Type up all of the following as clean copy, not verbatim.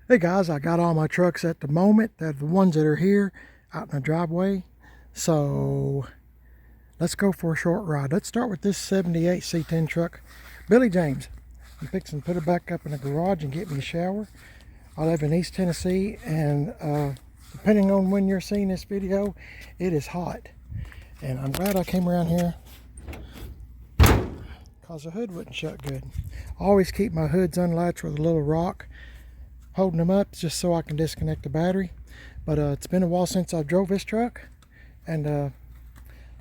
Hey guys, I got all my trucks at the moment. They're the ones that are here out in the driveway. So let's go for a short ride. Let's start with this 78 C10 truck. Billy James. I'm fixing to put it back up in the garage and get me a shower. I live in East Tennessee, and depending on when you're seeing this video, it is hot. And I'm glad I came around here because the hood wouldn't shut good. I always keep my hoods unlatched with a little rock holding them up just so I can disconnect the battery. But it's been a while since I drove this truck, and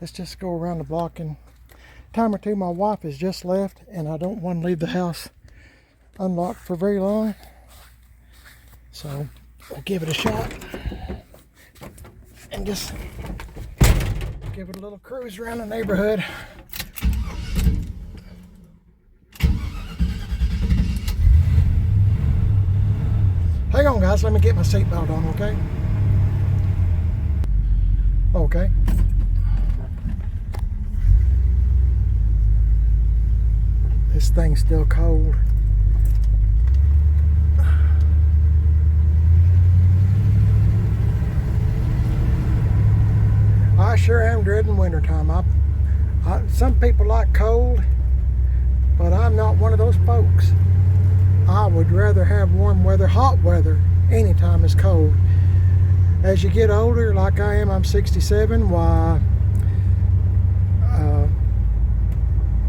let's just go around the block. In a time or two, my wife has just left and I don't want to leave the house unlocked for very long, so we'll give it a shot and just give it a little cruise around the neighborhood. Hang on guys, let me get my seatbelt on, okay? Okay. This thing's still cold. I sure am dreading wintertime. Some people like cold, but I'm not one of those folks. I would rather have warm weather, hot weather, anytime it's cold. As you get older, like I am, I'm 67, why,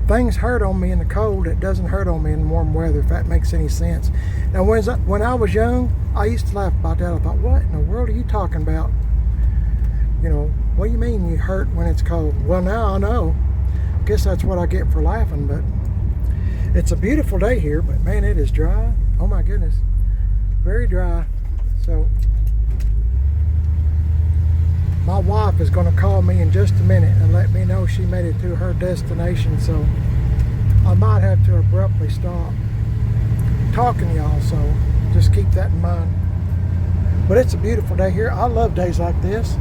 things hurt on me in the cold. It doesn't hurt on me in warm weather, if that makes any sense. Now, when I was young, I used to laugh about that. I thought, what in the world are you talking about? You know, what do you mean you hurt when it's cold? Well, now I know. I guess that's what I get for laughing, but it's a beautiful day here, but man, it is dry. Oh my goodness, very dry. So my wife is going to call me in just a minute and let me know she made it to her destination, so I might have to abruptly stop talking to y'all, so just keep that in mind. But it's a beautiful day here. I love days like this.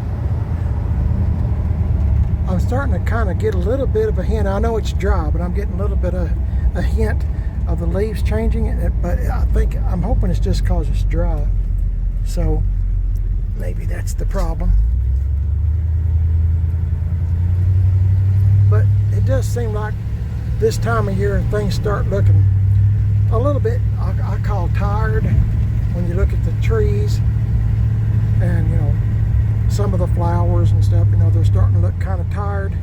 I'm starting to kind of get a little bit of a hint. I know it's dry, but I'm getting a little bit of a hint of the leaves changing, but I'm hoping it's just because it's dry. So maybe that's the problem. But it does seem like this time of year things start looking a little bit, I call tired, when you look at the trees and, you know, some of the flowers and stuff, you know, they're starting to look kind of tired.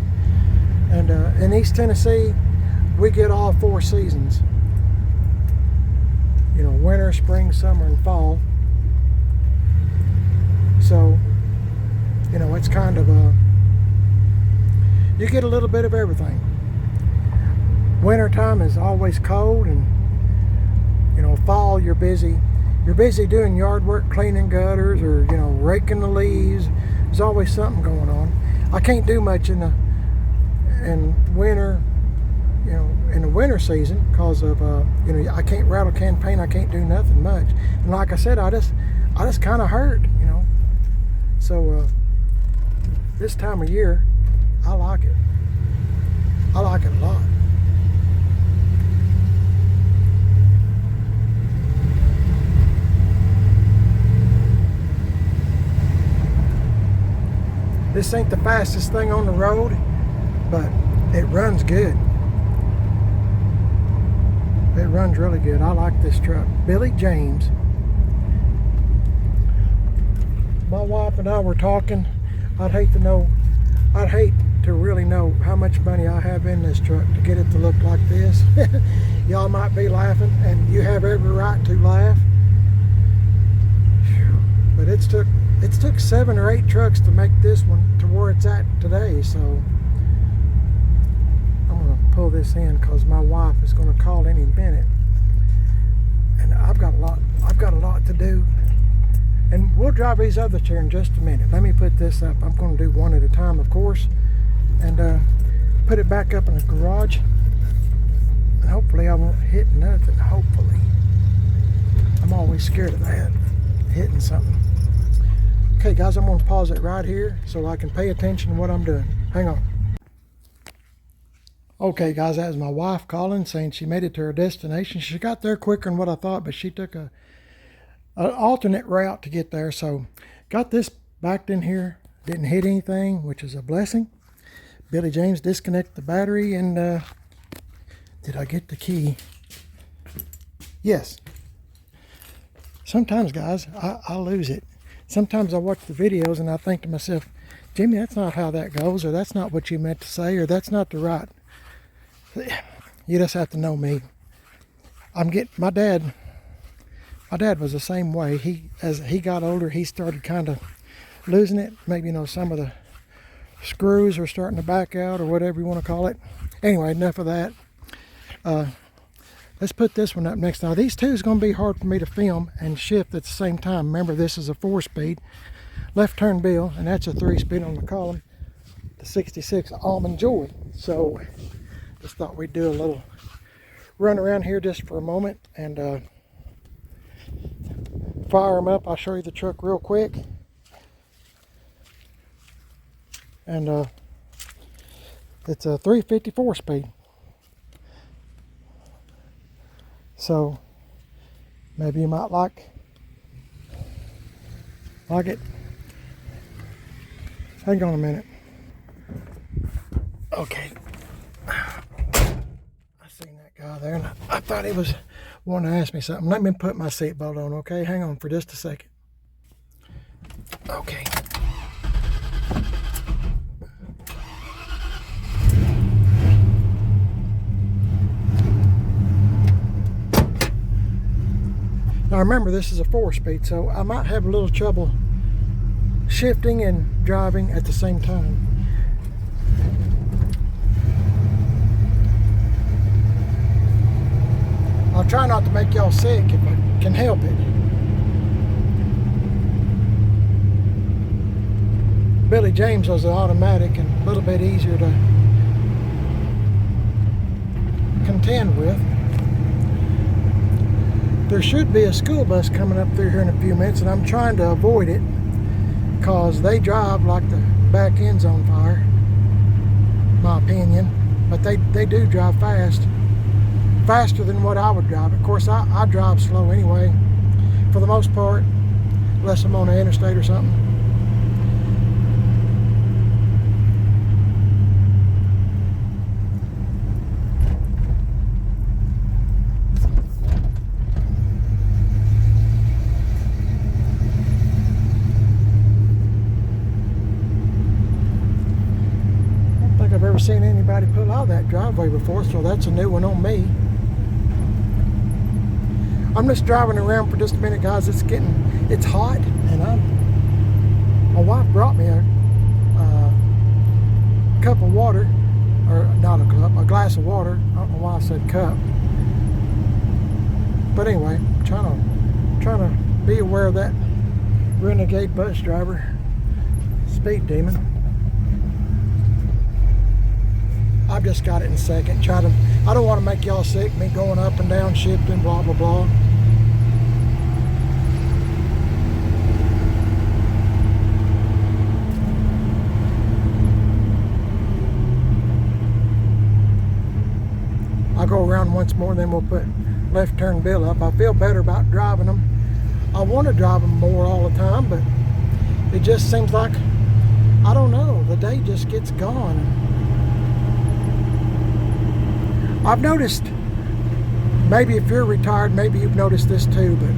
And in East Tennessee, we get all four seasons. You know, winter, spring, summer, and fall. So, you know, it's kind of you get a little bit of everything. Wintertime is always cold, and, you know, fall you're busy. You're busy doing yard work, cleaning gutters, or, you know, raking the leaves. There's always something going on. I can't do much in winter, you know, in the winter season, because of you know, I can't rattle can paint. I can't do nothing much. And like I said, I just kind of hurt, you know. So this time of year, I like it. I like it a lot. This ain't the fastest thing on the road, but it runs good. It runs really good. I like this truck. Billy James. My wife and I were talking. I'd hate to really know how much money I have in this truck to get it to look like this. Y'all might be laughing, and you have every right to laugh. But it's took 7 or 8 trucks to make this one to where it's at today. So I'm gonna pull this in because my wife is gonna call any minute, and I've got a lot to do. And we'll drive these others here in just a minute. Let me put this up. I'm going to do one at a time, of course, and put it back up in the garage. And hopefully I won't hit nothing. Hopefully. I'm always scared of that, hitting something. Okay, guys, I'm going to pause it right here so I can pay attention to what I'm doing. Hang on. Okay, guys, that was my wife calling, saying she made it to her destination. She got there quicker than what I thought, but she took a an alternate route to get there. So got this backed in here, didn't hit anything, which is a blessing. Billy James disconnected the battery, and did I get the key? Yes. Sometimes, guys, I lose it. Sometimes I watch the videos and I think to myself, Jimmy, that's not how that goes, or that's not what you meant to say, or that's not the right. You just have to know me. My dad was the same way. As he got older, he started kind of losing it. Maybe, some of the screws are starting to back out, or whatever you want to call it. Anyway, enough of that. Let's put this one up next. Now, these two is going to be hard for me to film and shift at the same time. Remember, this is a 4-speed left turn Bill, and that's a 3-speed on the column, the 66 Almond Joy. So just thought we'd do a little run around here just for a moment and fire them up. I'll show you the truck real quick. And it's a 354 speed. So maybe you might like it. Hang on a minute. Okay. I seen that guy there, and I thought he was wanting to ask me something. Let me put my seatbelt on, okay? Hang on for just a second. Okay. Now remember, this is a 4-speed, so I might have a little trouble shifting and driving at the same time. I'll try not to make y'all sick if I can help it. Billy James was an automatic and a little bit easier to contend with. There should be a school bus coming up through here in a few minutes, and I'm trying to avoid it because they drive like the back end's on fire, my opinion. But they do drive faster than what I would drive. Of course, I drive slow anyway, for the most part, unless I'm on the interstate or something. I've ever seen anybody pull out of that driveway before, so that's a new one on me. I'm just driving around for just a minute, guys. It's hot, and my wife brought me a cup of water, or not a cup, a glass of water. I don't know why I said cup, but anyway, I'm trying to be aware of that renegade bus driver, speed demon. I've just got it in second. I don't want to make y'all sick, me going up and down, shifting, blah, blah, blah. I'll go around once more, then we'll put left turn Bill up. I feel better about driving them. I want to drive them more all the time, but it just seems like, I don't know, the day just gets gone. I've noticed, maybe if you're retired, maybe you've noticed this too, but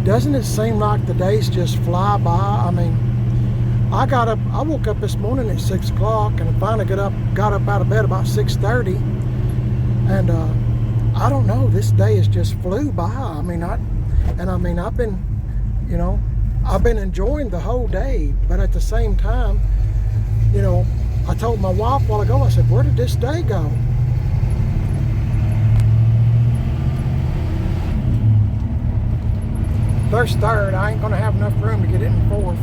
doesn't it seem like the days just fly by? I mean, I woke up this morning at 6 o'clock and finally got up out of bed about 6:30, and I don't know, this day has just flew by. I've been, I've been enjoying the whole day, but at the same time, I told my wife a while ago, I said, where did this day go? There's third. I ain't gonna have enough room to get it in fourth.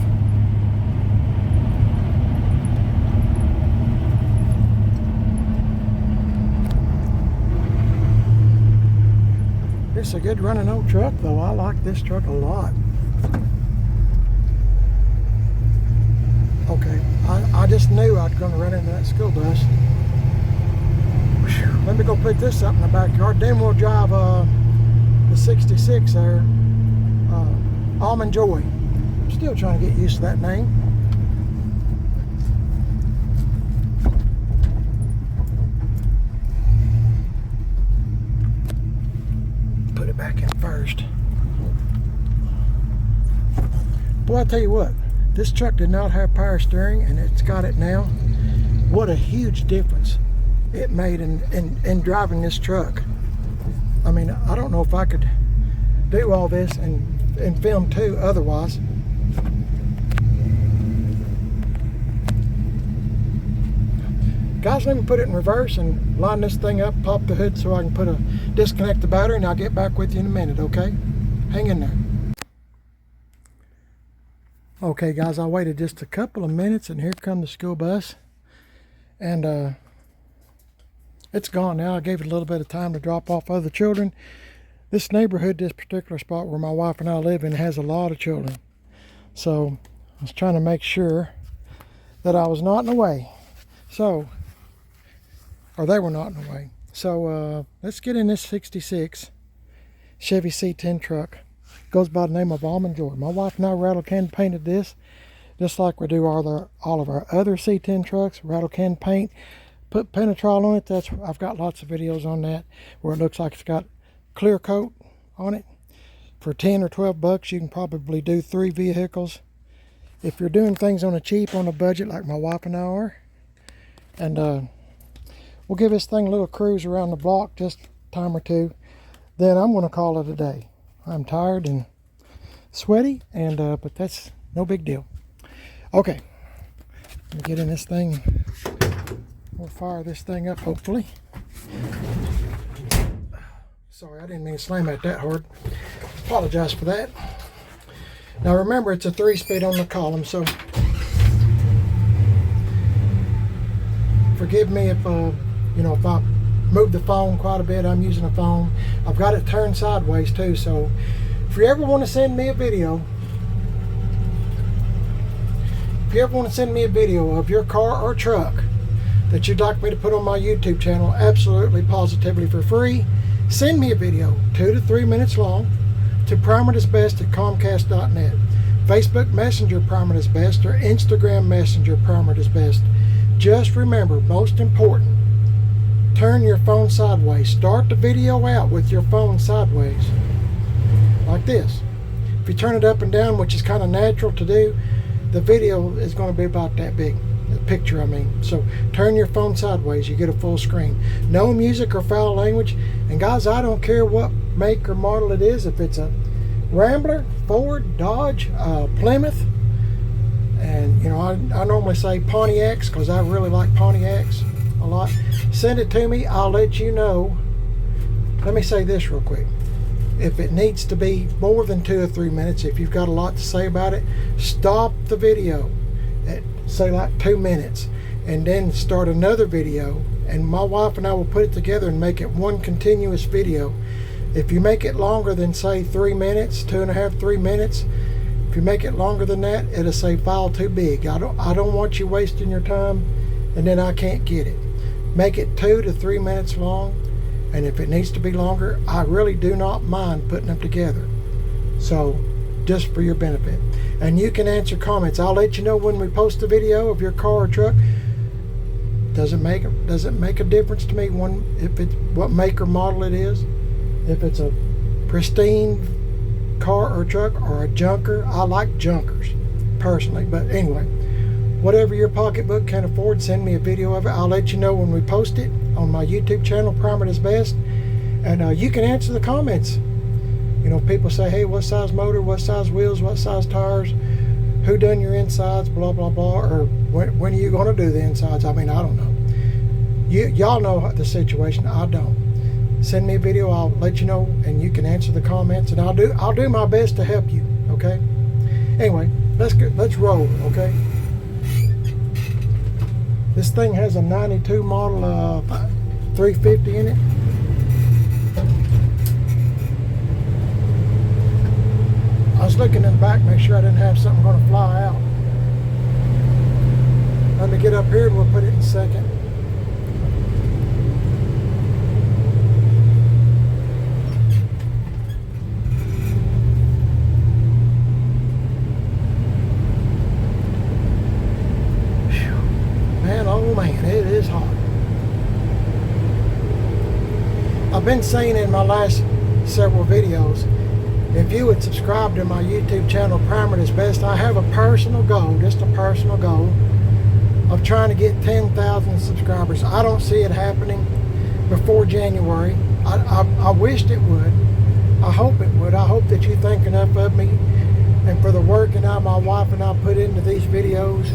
It's a good running old truck though. I like this truck a lot. Okay, I just knew I was gonna run into that school bus. Let me go put this up in the backyard. Then we'll drive the 66 there. Almond Joy. I'm still trying to get used to that name. Put it back in first. Boy, I tell you what, this truck did not have power steering, and it's got it now. What a huge difference it made in driving this truck. I mean, I don't know if I could do all this and film too otherwise. Guys, let me put it in reverse and line this thing up, pop the hood so I can disconnect the battery, and I'll get back with you in a minute, okay? Hang in there. Okay guys, I waited just a couple of minutes and here come the school bus. And it's gone now. I gave it a little bit of time to drop off other children. This neighborhood, this particular spot where my wife and I live in, has a lot of children. So I was trying to make sure that I was not in the way. So, or they were not in the way. So let's get in this 66 Chevy C10 truck. Goes by the name of Almond Joy. My wife and I rattle can painted this just like we do all of our other C10 trucks. Rattle can paint, put Penetrol on it. I've got lots of videos on that where it looks like it's got clear coat on it. For 10 or 12 bucks you can probably do 3 vehicles if you're doing things on a cheap, on a budget like my wife and I are. And we'll give this thing a little cruise around the block, just a time or two. Then I'm going to call it a day. I'm tired and sweaty, and but that's no big deal. Okay, let me get in this thing. We'll fire this thing up, hopefully. Sorry, I didn't mean to slam it that hard. Apologize for that. Now remember, it's a 3-speed on the column, so forgive me if if I move the phone quite a bit. I'm using a phone. I've got it turned sideways too, so if you ever want to send me a video, of your car or truck that you'd like me to put on my YouTube channel, absolutely positively for free, send me a video 2 to 3 minutes long to primeridisbest@comcast.net. Facebook Messenger primeridisbest or Instagram Messenger primeridisbest. Just remember, most important, turn your phone sideways. Start the video out with your phone sideways, like this. If you turn it up and down, which is kind of natural to do, the video is going to be about that big. The picture, I mean. So turn your phone sideways, you get a full screen. No music or foul language. And guys, I don't care what make or model it is. If it's a Rambler, Ford, Dodge, Plymouth, and I normally say Pontiacs because I really like Pontiacs a lot. Send it to me. I'll let you know. Let me say this real quick. If it needs to be more than 2 or 3 minutes, if you've got a lot to say about it, stop the video at say like 2 minutes and then start another video, and my wife and I will put it together and make it one continuous video. If you make it longer than say 3 minutes, 2.5, 3 minutes, if you make it longer than that, it'll say file too big. I don't want you wasting your time and then I can't get it. Make it 2 to 3 minutes long, and if it needs to be longer, I really do not mind putting them together. So just for your benefit. And you can answer comments. I'll let you know when we post a video of your car or truck. Doesn't make a difference to me if it's what make or model it is. If it's a pristine car or truck or a junker. I like junkers personally, but anyway, whatever your pocketbook can afford, send me a video of it. I'll let you know when we post it on my YouTube channel, Primer is Best. And you can answer the comments. People say, hey, what size motor, what size wheels, what size tires, who done your insides, blah, blah, blah, or when are you going to do the insides? I mean, I don't know. Y'all know the situation. I don't. Send me a video. I'll let you know, and you can answer the comments, and I'll do my best to help you, okay? Anyway, let's roll, okay? This thing has a 92 model 350 in it. I was looking in the back, make sure I didn't have something going to fly out. Let me get up here and we'll put it in second. I've been saying in my last several videos, if you would subscribe to my YouTube channel, Primer Is Best, I have a personal goal, just a personal goal, of trying to get 10,000 subscribers. I don't see it happening before January. I wished it would. I hope it would. I hope that you think enough of me and for the work and my wife and I put into these videos.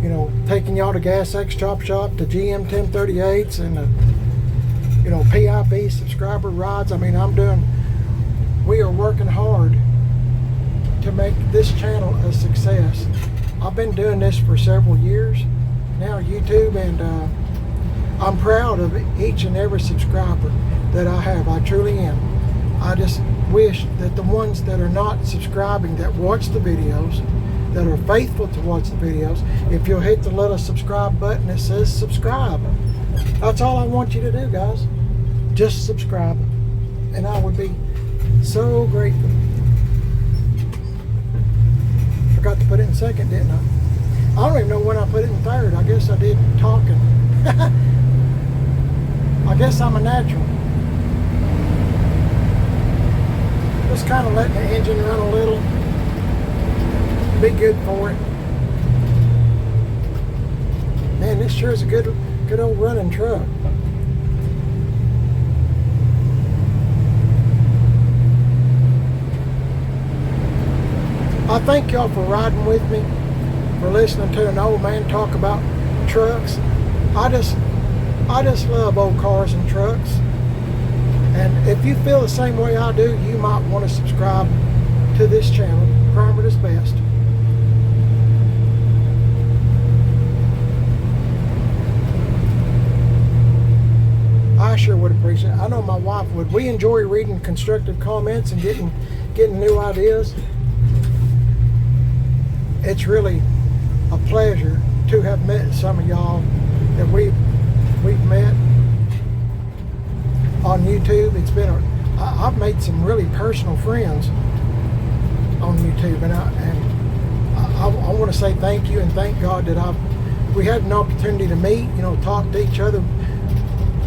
You know, taking y'all to Gas X Chop Shop, to GM 1038s, and you know, PIB subscriber rides. I mean, we are working hard to make this channel a success. I've been doing this for several years now, YouTube, and I'm proud of each and every subscriber that I have. I truly am. I just wish that the ones that are not subscribing, that watch the videos, that are faithful to watch the videos, if you'll hit the little subscribe button that says subscribe. That's all I want you to do, guys. Just subscribe. And I would be so grateful. Forgot to put it in second, didn't I? I don't even know when I put it in third. I guess I did talking. I guess I'm a natural. Just kind of letting the engine run a little. Be good for it. Man, this sure is a good old running truck. I thank y'all for riding with me, for listening to an old man talk about trucks. I just love old cars and trucks. And if you feel the same way I do, you might want to subscribe to this channel, Primer Is Best. I sure would appreciate it. I know my wife would. We enjoy reading constructive comments and getting new ideas. It's really a pleasure to have met some of y'all that we've met on YouTube. It's been I've made some really personal friends on YouTube, and I want to say thank you and thank God that we had an opportunity to meet, you know, talk to each other,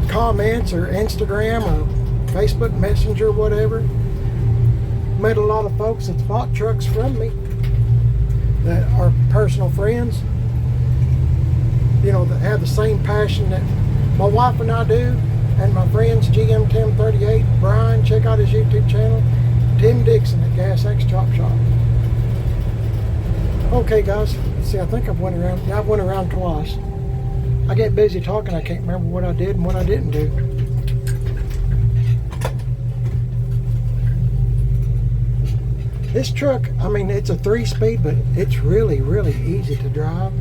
comments or Instagram or Facebook Messenger, whatever. Met a lot of folks that bought trucks from me that are personal friends, you know, that have the same passion that my wife and I do, and my friends GM 1038, Brian, check out his YouTube channel, Tim Dixon at Gas X Chop Shop. Okay guys, let's see, I think I've went around twice. I get busy talking, I can't remember what I did and what I didn't do. This truck, I mean, it's a 3-speed, but it's really, really easy to drive.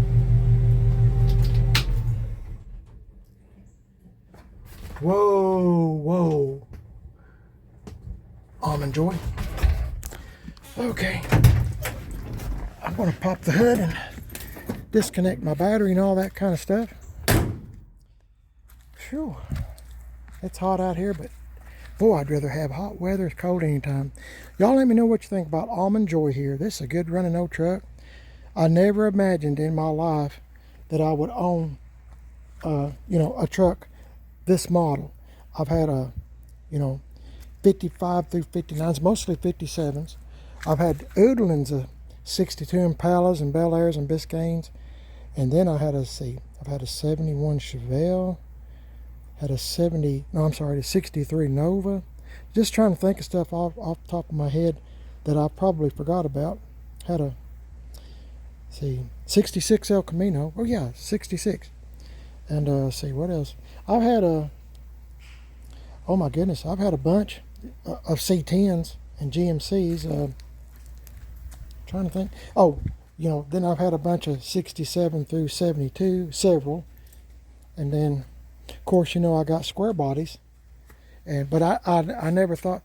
Whoa, whoa. Almond Joy. Okay. I'm going to pop the hood and disconnect my battery and all that kind of stuff. Phew. It's hot out here, but boy, I'd rather have hot weather. It's cold anytime. Y'all let me know what you think about Almond Joy here. This is a good running old truck. I never imagined in my life that I would own, you know, a truck this model. I've had you know, 55 through 59s, mostly 57s. I've had oodlings of 62 Impalas and Bel Airs and Biscaynes. And then I've had a 71 Chevelle. Had a 63 Nova. Just trying to think of stuff off the top of my head that I probably forgot about. Had a 66 El Camino. Oh yeah, 66. And see what else. I've had oh my goodness, I've had a bunch of C10s and GMCs. Trying to think. Oh, you know, then I've had a bunch of 67 through 72, several, and then. Of course, you know, I got square bodies, but I never thought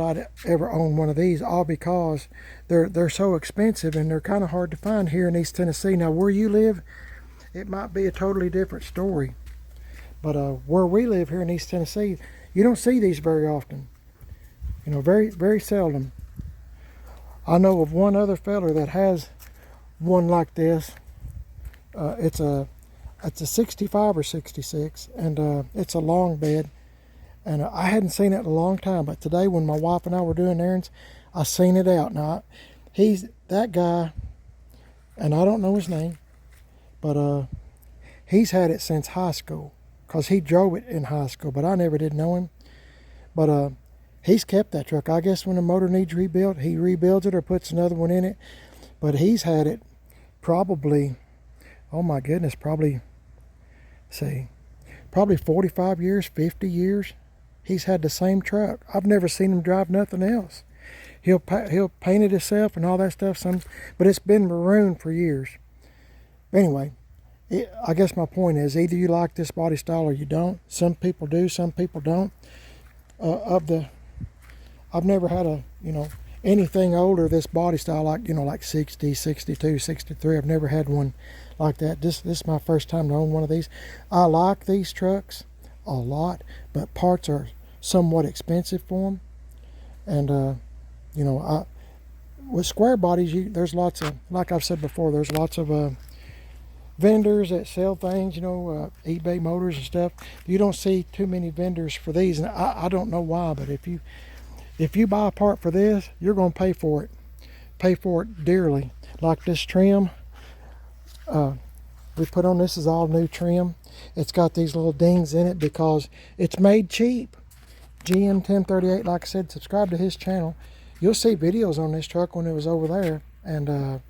I'd ever own one of these, all because they're so expensive and they're kind of hard to find here in East Tennessee. Now, where you live, it might be a totally different story, but where we live here in East Tennessee, you don't see these very often. You know, very, very seldom. I know of one other feller that has one like this. It's a 65 or 66, and it's a long bed. And I hadn't seen it in a long time, but today when my wife and I were doing errands, I seen it out. Now, he's that guy, and I don't know his name, but he's had it since high school, because he drove it in high school, but I never did know him. But he's kept that truck. I guess when the motor needs rebuilt, he rebuilds it or puts another one in it. But he's had it probably, oh my goodness, probably 45 years, 50 years. He's had the same truck. I've never seen him drive nothing else. He'll paint it himself and all that stuff. But it's been maroon for years. Anyway, I guess my point is, either you like this body style or you don't. Some people do, some people don't. I've never had anything older this body style, like 60, 62, 63. I've never had one like that. This is my first time to own one of these. I like these trucks a lot, but parts are somewhat expensive for them. And with square bodies, there's lots of, like I've said before, there's lots of vendors that sell things, eBay Motors and stuff. You don't see too many vendors for these, and I don't know why, but if you buy a part for this, you're going to pay for it dearly. Like this trim we put on, this is all new trim. It's got these little dings in it because it's made cheap. GM 1038, like I said, subscribe to his channel. You'll see videos on this truck when it was over there. And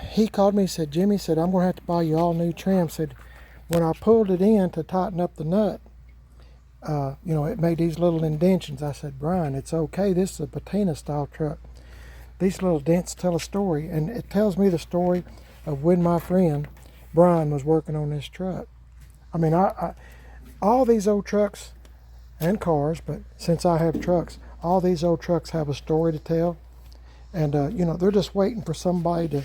he called me and said, Jimmy, said, I'm going to have to buy you all new trim. Said, when I pulled it in to tighten up the nut, it made these little indentions. I said, Brian, it's okay. This is a patina style truck. These little dents tell a story, and it tells me the story of when my friend Brian was working on this truck. I mean, all these old trucks and cars, but since I have trucks, all these old trucks have a story to tell. And, they're just waiting for somebody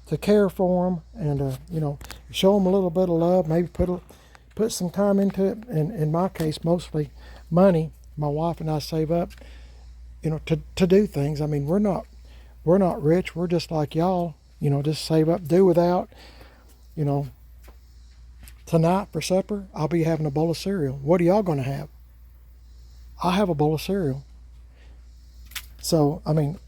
to care for them and, show them a little bit of love, maybe put some time into it. And in my case, mostly money. My wife and I save up, to do things. I mean, we're not rich. We're just like y'all, just save up, do without. Tonight for supper, I'll be having a bowl of cereal. What are y'all going to have? I'll have a bowl of cereal. So, I mean,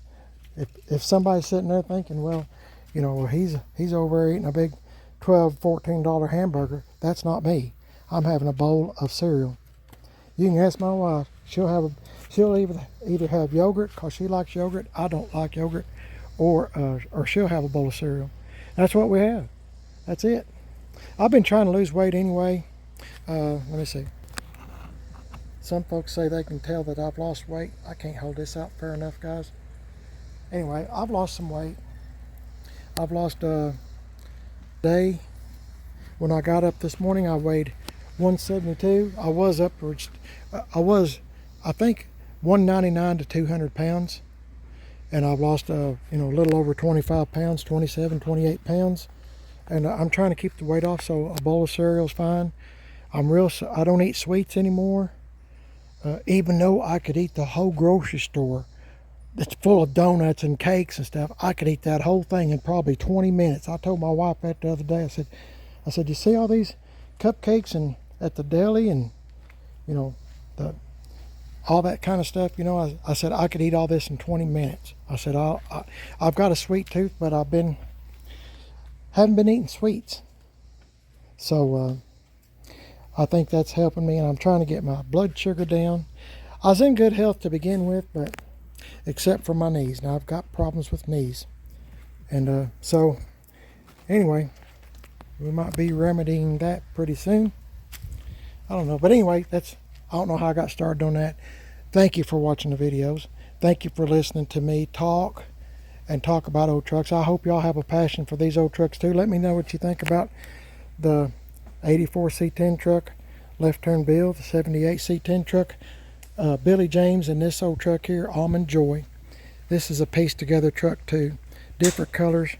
if somebody's sitting there thinking, well, he's over there eating a big $12, $14 hamburger, that's not me. I'm having a bowl of cereal. You can ask my wife. She'll either have yogurt because she likes yogurt. I don't like yogurt, or she'll have a bowl of cereal. That's what we have. That's it. I've been trying to lose weight anyway. Let me see. Some folks say they can tell that I've lost weight. I can't hold this out fair enough, guys. Anyway, I've lost some weight. I've lost a day. When I got up this morning, I weighed 172. I was upwards. I think 199 to 200 pounds. And I've lost a little over 25 pounds, 27, 28 pounds. And I'm trying to keep the weight off, so a bowl of cereal is fine. I don't eat sweets anymore. Even though I could eat the whole grocery store that's full of donuts and cakes and stuff, I could eat that whole thing in probably 20 minutes. I told my wife that the other day. I said, you see all these cupcakes and at the deli and all that kind of stuff. I said I could eat all this in 20 minutes. I said I've got a sweet tooth, but haven't been eating sweets. So I think that's helping me, and I'm trying to get my blood sugar down. I was in good health to begin with, but except for my knees. Now I've got problems with knees. And so anyway, we might be remedying that pretty soon. I don't know. But anyway, I don't know how I got started on that. Thank you for watching the videos. Thank you for listening to me talk about old trucks. I hope y'all have a passion for these old trucks too. Let me know what you think about the 84 C10 truck, Left Turn Bill, the 78 C10 truck, Billy James, and this old truck here, Almond Joy. This is a pieced together truck too. Different colors,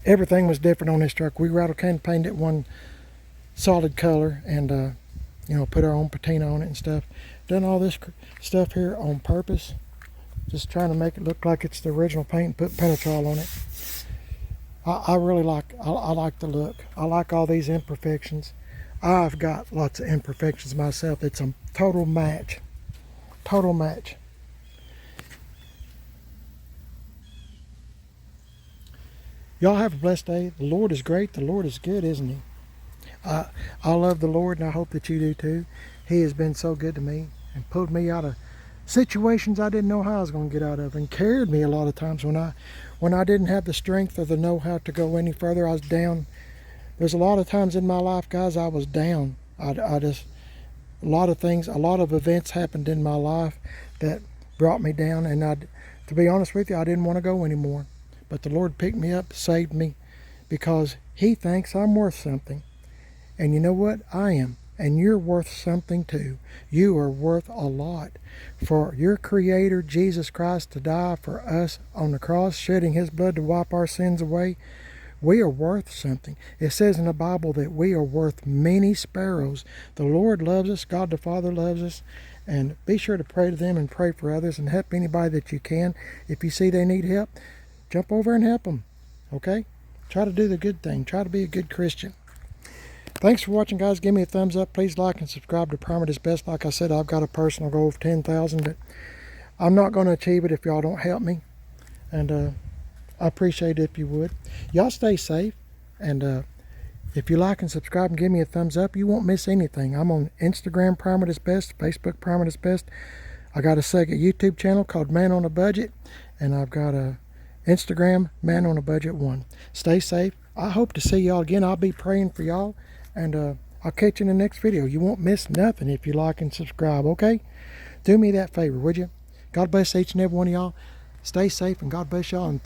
everything was different on this truck. We rattle can painted it one solid color and put our own patina on it and stuff. Done all this stuff here on purpose, just trying to make it look like it's the original paint and put Penetrol on it. I really like the look. I like all these imperfections. I've got lots of imperfections myself. It's a total match. Total match. Y'all have a blessed day. The Lord is great. The Lord is good, isn't He? I love the Lord, and I hope that you do too. He has been so good to me and pulled me out of situations I didn't know how I was going to get out of, and carried me a lot of times when I didn't have the strength or the know-how to go any further. I was down. There's a lot of times in my life, guys, I was down. I just, a lot of things, a lot of events happened in my life that brought me down, and to be honest with you, I didn't want to go anymore. But the Lord picked me up, saved me, because He thinks I'm worth something. And you know what? I am. And you're worth something too. You are worth a lot. For your Creator, Jesus Christ, to die for us on the cross, shedding His blood to wipe our sins away, we are worth something. It says in the Bible that we are worth many sparrows. The Lord loves us. God the Father loves us. And be sure to pray to them and pray for others and help anybody that you can. If you see they need help, jump over and help them. Okay? Try to do the good thing. Try to be a good Christian. Thanks for watching, guys. Give me a thumbs up. Please like and subscribe to Permit is Best. Like I said, I've got a personal goal of 10,000, but I'm not going to achieve it if y'all don't help me. And I appreciate it if you would. Y'all stay safe. And if you like and subscribe and give me a thumbs up, you won't miss anything. I'm on Instagram, Permit is Best, Facebook, Permit is Best. I got a second YouTube channel called Man on a Budget. And I've got a Instagram, Man on a Budget 1. Stay safe. I hope to see y'all again. I'll be praying for y'all. And I'll catch you in the next video. You won't miss nothing if you like and subscribe, okay? Do me that favor, would you? God bless each and every one of y'all. Stay safe, and God bless y'all. And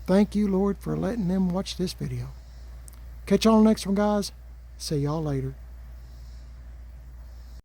thank you, Lord, for letting them watch this video. Catch y'all on the next one, guys. See y'all later.